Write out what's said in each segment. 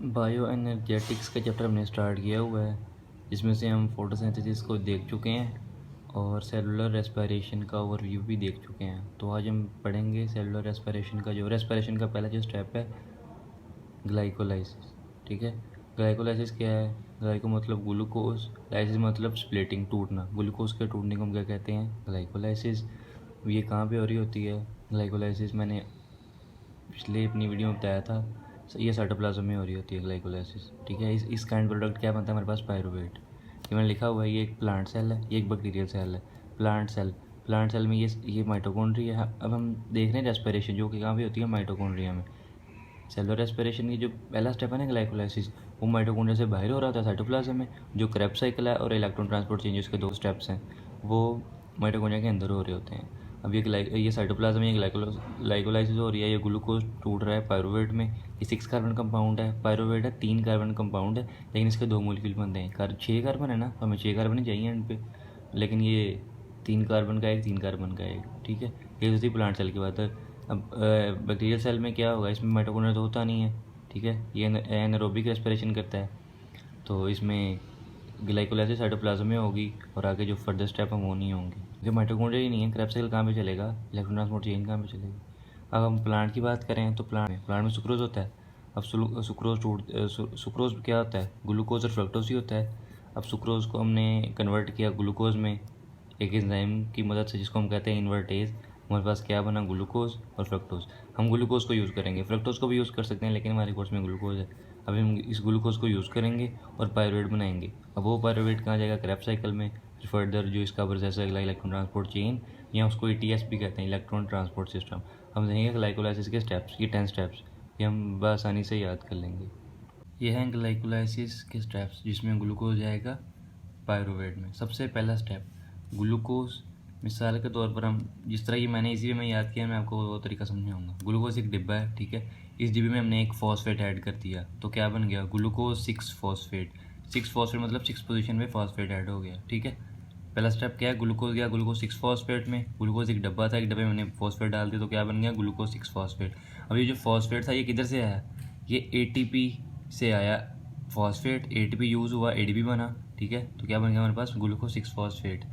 Bio energetics का chapter हमने start किया हुआ है, जिसमें से हम फोटोसिंथेसिस को देख चुके हैं और सेलुलर रेस्पिरेशन का ओवरव्यू भी देख चुके हैं। तो आज हम पढ़ेंगे सेलुलर रेस्पिरेशन का रेस्पिरेशन का पहला जो स्टेप है ग्लाइकोलाइसिस। ठीक है, ग्लाइकोलाइसिस क्या है? ग्लाइको मतलब ग्लूकोज, लाइसिस मतलब स्प्लिटिंग, टूटना। ग्लूकोज के टूटने को हम क्या कहते हैं? ग्लाइकोलाइसिस। ये कहाँ पे हो रही होती है ग्लाइकोलाइसिस? मैंने पिछले अपनी वीडियो में बताया था, ये साइटोप्लाज्म में हो रही होती है ग्लाइकोलाइसिस। ठीक है, इस काइंड प्रोडक्ट क्या बनता है हमारे पास? पायरूवेट। ये मैंने लिखा हुआ है, ये एक प्लांट सेल है, ये एक बैक्टीरियल सेल है। प्लांट सेल में ये माइटोकॉन्ड्रिया है। अब हम देख रहे हैं रेस्पिरेशन, जो कि कहाँ पे होती है? माइटोकॉन्ड्रिया में। सेलुलर रेस्पिरेशन की जो पहला स्टेप है ना ग्लाइकोलाइसिस, वो माइटोकॉन्ड्रिया से बाहर हो रहा होता है साइटोप्लाज्म में। जो क्रेब्स साइकिल है और इलेक्ट्रॉन ट्रांसपोर्ट चेंजेस के 2 स्टेप्स हैं, वो माइटोकॉन्ड्रिया के अंदर हो रहे होते हैं। अब ये साइटोप्लाज्म में ग्लाइकोलाइसिस हो रही है, ये ग्लूकोज टूट रहा है पायरूवेट में। ये 6 कार्बन कंपाउंड है, पायरूवेट है 3 कार्बन कंपाउंड है, लेकिन इसके 2 मॉलिक्यूल बनते हैं। 6 कार्बन है ना, तो हमें 6 कार्बन ही चाहिए एंड पे, लेकिन ये 3 कार्बन का एक, 3 कार्बन का एक। ठीक है, ये होती प्लांट सेल की बात है। अब बैक्टीरियल सेल में क्या होगा? इसमें माइटोकॉन्ड्रिया तो होता नहीं है। ठीक है, ये एनारोबिक रेस्पिरेशन करता है, तो इसमें ग्लाइकोलाइसिस साइटोप्लाज्म में होगी और आगे जो फर्दर स्टेप हम वो नहीं होंगे, क्योंकि माइटोकॉन्ड्रिया ही नहीं है। क्रेब्स साइकिल कहाँ पे चलेगा? इलेक्ट्रॉन ट्रांसपोर्ट चेन कहाँ पे चलेगी? अब हम प्लांट की बात करें तो प्लांट में सुक्रोज होता है। अब सुक्रोज क्या होता है? ग्लूकोज और फ्रक्टोज ही होता है। अब सुक्रोज को हमने कन्वर्ट किया ग्लूकोज में एक एंजाइम की मदद से, जिसको हम कहते हैं इन्वर्टेज। हमारे पास क्या बना? ग्लूकोज और फ्रक्टोज। हम ग्लूकोज को यूज़ करेंगे, फ्रक्टोज को भी यूज़ कर सकते हैं, लेकिन हमारे कोर्स में ग्लूकोज है। अभी हम इस ग्लूकोज को यूज़ करेंगे और पायरूवेट बनाएंगे। अब वो पायरूवेट कहाँ जाएगा? क्रेब्स साइकिल में। फिर फर्दर जो इसका प्रोसेस है इलेक्ट्रॉन ट्रांसपोर्ट चेन, या उसको ETS भी कहते हैं, इलेक्ट्रॉन ट्रांसपोर्ट सिस्टम। हम देखेंगे ग्लाइकोलाइसिस के स्टेप्स, ये 10 स्टेप्स, ये हम बआसानी से याद कर लेंगे। ये हैं ग्लाइकोलाइसिस के स्टेप्स, जिसमें ग्लूकोज जाएगा पायरूवेट में। सबसे पहला स्टेप ग्लूकोज। मिसाल के तौर पर हम जिस तरह ये मैंने इसी में याद किया, मैं आपको वो तरीका समझाऊंगा। ग्लूकोज एक डिब्बा है, ठीक है। इस डिब्बे में हमने एक फॉस्फेट ऐड कर दिया, तो क्या बन गया? Glucose 6 phosphate. 6 फॉस्फेट मतलब 6 पोजीशन में फॉस्फेट ऐड हो गया। ठीक है, पहला स्टेप क्या है? ग्लूकोज गया ग्लूकोज 6 फॉस्फेट में। ग्लूकोज एक डब्बा था, एक डब्बे में मैंने फॉस्फेट डाल दिया, तो क्या बन गया? Glucose 6 phosphate. अब ये जो फॉस्फेट था ये किधर से आया? ये ATP से आया फॉस्फेट, ATP यूज़ हुआ, ADP बना। ठीक है, तो क्या बन गया हमारे पास? Glucose 6 phosphate.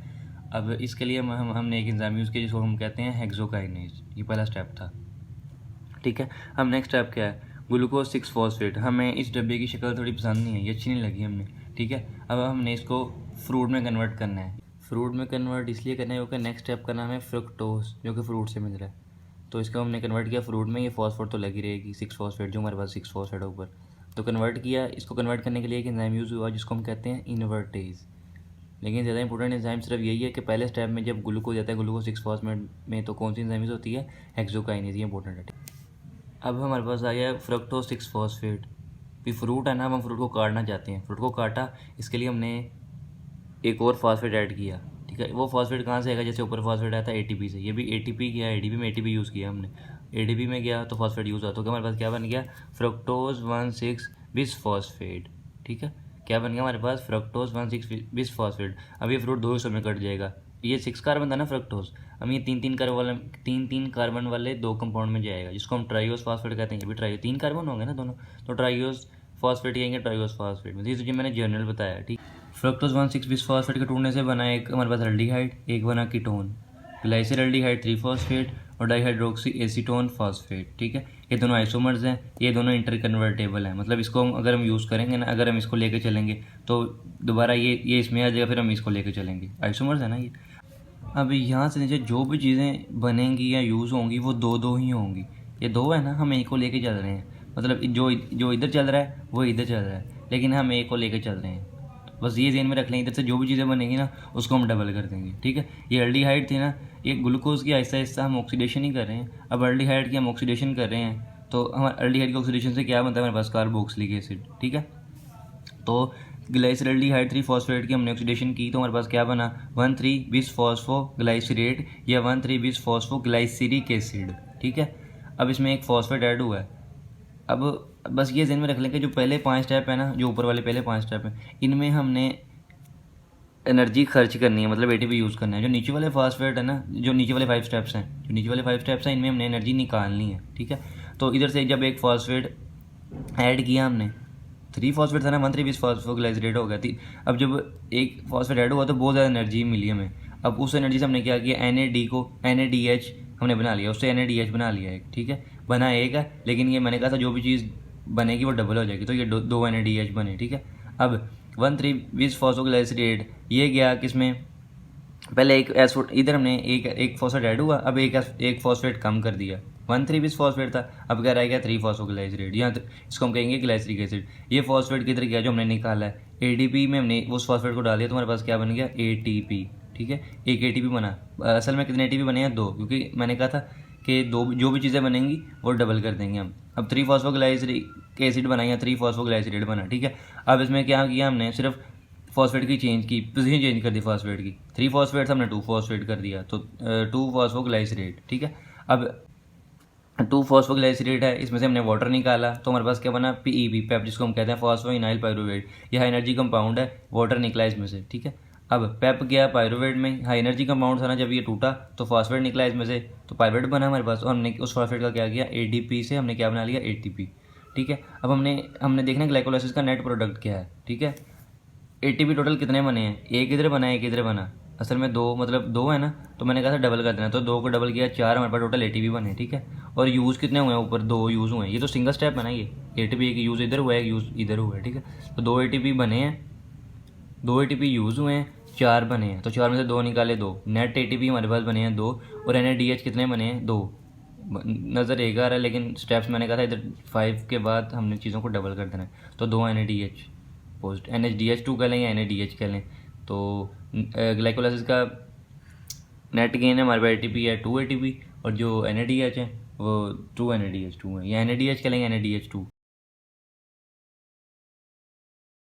अब इसके लिए हमने एक एंजाइम यूज़ किया, जिसको हम कहते हैं हेक्सोकाइनेज। ये पहला स्टेप था। ठीक है, अब नेक्स्ट स्टेप क्या है? Glucose 6 phosphate. हमें इस डब्बे की शक्ल थोड़ी पसंद नहीं है, ये अच्छी नहीं लगी हमें। ठीक है, अब हमने इसको फ्रूट में कन्वर्ट करना है। फ्रूट में कन्वर्ट इसलिए करना है क्योंकि नेक्स्ट स्टेप का नाम है फ्रुक्टोज, जो कि फ्रूट से मिल रहा है। तो इसको हमने कन्वर्ट किया फ्रूट में। ये फॉस्फेट तो लगी रहेगी, 6 फॉस्फेट, जो हमारे पास 6 फॉस्फेट है ऊपर, तो कन्वर्ट किया। इसको कन्वर्ट करने के लिए एक एंजाइम यूज़ हुआ, जिसको हम कहते हैं इन्वर्टेज। लेकिन ज़्यादा इंपॉर्टेंट एंजाइम सिर्फ यही है कि पहले स्टेप में जब ग्लूकोज जाता है ग्लूकोज 6 फॉस्फेट में, तो कौन सी एंजाइम यूज़ होती है? हेक्सोकाइनेज। ये इंपॉर्टेंट है। अब हमारे पास आ गया फ्रक्टोज 6 फॉस्फेट। फिर फ्रूट है ना, हम फ्रूट को काटना चाहते हैं। फ्रूट को काटा, इसके लिए हमने एक और फॉस्फेट ऐड किया। ठीक है, वो फॉस्फेट कहाँ से आएगा? जैसे ऊपर फॉस्फेट आया था ATP से, ये भी ATP गया, ADP में ATP यूज़ किया हमने। ADP में गया तो फॉस्फेट यूज़ हुआ, तो हमारे पास क्या बन गया? Fructose 1,6 bis phosphate. ठीक है, क्या बन गया हमारे पास? Fructose 1,6 bis phosphate. अब ये फ्रूट 2 हिस्सों में कट जाएगा। ये 6 कार्बन था ना फ्रक्टोज, अब ये 3 कार्बन वाले 2 कंपाउंड में जाएगा, जिसको हम ट्राइओस फॉस्फेट कहते हैं। ये भी 3 कार्बन होंगे ना दोनों, तो ट्राइओस फॉस्फेट आएंगे ट्राइओस फॉस्फेट में। ये मैंने जर्नल बताया। ठीक, फ्रक्टोज 1,6 बिस फॉस्फेट के टूटने से बना एक हमारे पास एल्डिहाइड, एक बना कीटोन, ग्लाइसिल एल्डिहाइड 3 फॉस्फेट और डाइहाइड्रोक्सी एसीटोन फॉस्फेट। ठीक है, ये दोनों आइसोमर्स हैं, ये दोनों इंटरकन्वर्टेबल हैं। मतलब इसको अगर हम यूज़ करेंगे ना, अगर हम इसको लेके चलेंगे तो दोबारा ये इसमें आ जाएगा, फिर हम इसको लेके चलेंगे। आइसोमर्स है ना ये। अब यहाँ से नीचे जो भी चीज़ें बनेंगी या यूज़ होंगी वो 2 ही होंगी। ये 2 है ना, हम एक को लेके चल रहे हैं। मतलब जो इधर चल रहा है वो इधर चल रहा है, लेकिन हम एक को लेके चल रहे हैं। बस ये ध्यान में रख लें, इधर से जो भी चीज़ें बनेंगी ना उसको हम डबल कर देंगे। ठीक है, ये एल्डिहाइड थी ना, ये ग्लूकोज की आहिस्ता आहिस्ता हम ऑक्सीडेशन ही कर रहे हैं। अब एल्डिहाइड की हम ऑक्सीडेशन कर रहे हैं, तो हमारे एल्डिहाइड की ऑक्सीडेशन से क्या बनता है हमारे पास? Carboxylic acid. ठीक है, तो ग्लाइसरल्डिहाइड 3 फॉस्फेट की हमने ऑक्सीडेशन की, तो हमारे पास क्या बना? 1,3 बिस फॉस्फोग्लाइसरेट या 1,3 बिस फॉस्फोग्लाइसरिक एसिड। ठीक है, अब इसमें एक फॉस्फेट ऐड हुआ है। अब बस ये ध्यान में रख लें कि जो पहले 5 स्टेप है ना, जो ऊपर वाले पहले 5 स्टेप हैं, इनमें हमने एनर्जी खर्च करनी है, मतलब ATP यूज़ करना है। जो नीचे वाले फॉस्फेट है ना, जो नीचे वाले 5 स्टेप्स हैं, इनमें हमने एनर्जी निकालनी है। ठीक है, तो इधर से जब एक फॉस्फेट ऐड किया हमने, 3 फॉस्फेट था ना, 1,3-20 फॉस्फोग्लाइसरेट हो गया थी। अब जब एक फॉस्फेट ऐड हुआ तो बहुत ज़्यादा एनर्जी मिली हमें। अब उस एनर्जी से हमने क्या किया, NAD को NADH हमने बना लिया, उससे NADH बना लिया एक, ठीक है, बना एक है, लेकिन ये मैंने कहा था जो भी चीज़ बनेगी वो डबल हो जाएगी, तो ये दो NADH बने, ठीक है। अब 1,3-20 फॉस्फोग्लाइसरेट ये गया किसमें, पहले एक एसोट इधर हमने एक फॉस्फेट ऐड हुआ, अब एक फॉस्फेट कम कर दिया, 1,3-20 फॉस्फेट था, अब क्या रह गया 3 फॉस्फोग्लाइसरेट, यहाँ इसको हम कहेंगे ग्लाइसरिक एसिड। ये फॉस्फेट किधर गया जो हमने निकाला है, ADP में हमने उस फॉस्फेट को डाल दिया, तुम्हारे पास क्या बन गया ATP, ठीक है, एक ATP बना। असल में कितने ATP बने हैं, 2, क्योंकि मैंने कहा था कि दो जो भी चीज़ें बनेंगी वो डबल कर देंगे हम। अब 3 फॉस्फोग्लाइसरिक एसिड बना या 3 फॉस्फोग्लाइसरेट बना, ठीक है। अब इसमें क्या किया हमने, सिर्फ फॉस्फेट की चेंज की, पोजीशन चेंज कर दी फॉस्फेट की, 3 फॉस्फेट हमने 2 फॉस्फेट कर दिया, तो 2 फॉस्फोग्लाइसरेट, ठीक है। अब 2 फॉस्फोग्लाइसरेट है, इसमें से हमने वाटर निकाला, तो हमारे पास क्या बना PEP, पेप जिसको हम कहते हैं फॉस्फोइनाइल पायरुवेट, ये हाई एनर्जी कंपाउंड है, वाटर निकला इसमें से, ठीक है। अब पेप गया पायरुवेट में, हाई एनर्जी कंपाउंड था ना, जब ये टूटा तो फॉस्फेट निकला इसमें से, तो पायरुवेट बना हमारे पास, और हमने उस फॉस्फेट का क्या किया, ADP से हमने क्या बना लिया ATP, ठीक है। अब हमने देखना ग्लाइकोलाइसिस का नेट प्रोडक्ट क्या है, ठीक है। ATP टोटल कितने बने हैं, एक इधर बना है एक इधर बना, असल में 2, मतलब 2 है ना, तो मैंने कहा था डबल कर देना, तो 2 को डबल किया 4, हमारे पास टोटल ATP बने, ठीक है। और यूज़ कितने हुए हैं, ऊपर 2 यूज़ हुए हैं, ये तो सिंगल स्टेप है ना, ये ATP एक यूज़ इधर हुआ है, एक यूज़ इधर हुआ है, ठीक है। तो 2 ATP बने हैं, 2 ATP यूज़ हुए हैं, 4 बने हैं, तो 4 में से 2 निकाले, 2 नेट ATP हमारे पास बने हैं 2, और NADH कितने बने हैं 2, नज़र एक आ रहा है, लेकिन स्टेप्स मैंने कहा था इधर 5 के बाद हमने चीज़ों को डबल कर देना है, तो 2 NADH पोस्ट NHDH2 कह लें या NADH कह लें। तो ग्लाइकोलाइसिस का नेट गेन है हमारे पास ATP है 2 ATP, और जो NADH है वो 2 NADH2 है, या NADH कह लेंगे NADH2।